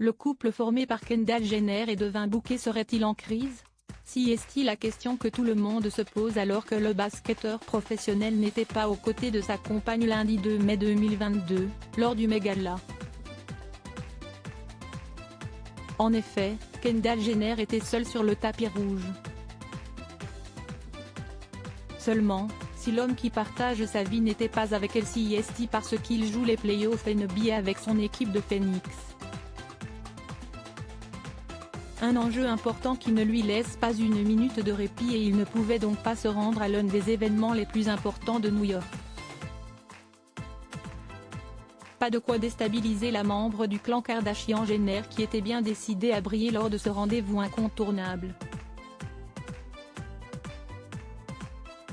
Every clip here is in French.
Le couple formé par Kendall Jenner et Devin Booker serait-il en crise? Si est-il la question que tout le monde se pose alors que le basketteur professionnel n'était pas aux côtés de sa compagne lundi 2 mai 2022, lors du Met-Gala. En effet, Kendall Jenner était seule sur le tapis rouge. Seulement, si l'homme qui partage sa vie n'était pas avec elle, si est parce qu'il joue les playoffs NBA avec son équipe de Phoenix. Un enjeu important qui ne lui laisse pas une minute de répit et il ne pouvait donc pas se rendre à l'un des événements les plus importants de New York. Pas de quoi déstabiliser la membre du clan Kardashian-Jenner qui était bien décidée à briller lors de ce rendez-vous incontournable.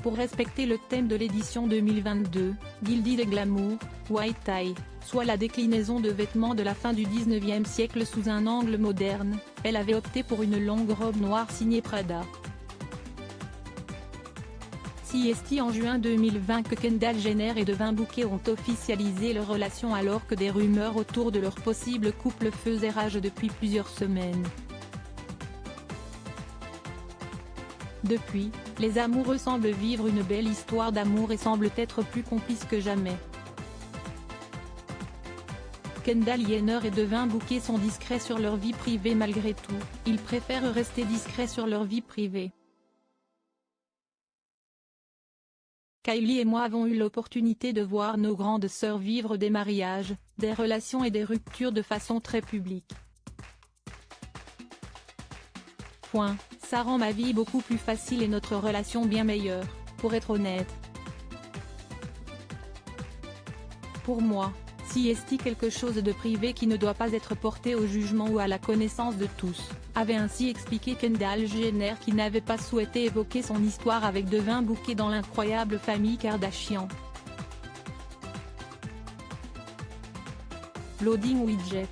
Pour respecter le thème de l'édition 2022, Gilded Glamour, White Tie, soit la déclinaison de vêtements de la fin du 19e siècle sous un angle moderne, elle avait opté pour une longue robe noire signée Prada. Si est en juin 2020 que Kendall Jenner et Devin Booker ont officialisé leur relation alors que des rumeurs autour de leur possible couple faisaient rage depuis plusieurs semaines. Depuis, les amoureux semblent vivre une belle histoire d'amour et semblent être plus complices que jamais. Kendall Jenner et Devin Booker sont discrets sur leur vie privée malgré tout, ils préfèrent rester discrets sur leur vie privée. Kylie et moi avons eu l'opportunité de voir nos grandes sœurs vivre des mariages, des relations et des ruptures de façon très publique. Ça rend ma vie beaucoup plus facile et notre relation bien meilleure, pour être honnête. Pour moi, si est quelque chose de privé qui ne doit pas être porté au jugement ou à la connaissance de tous, avait ainsi expliqué Kendall Jenner qui n'avait pas souhaité évoquer son histoire avec Devin Booker dans l'incroyable famille Kardashian. Loading widget.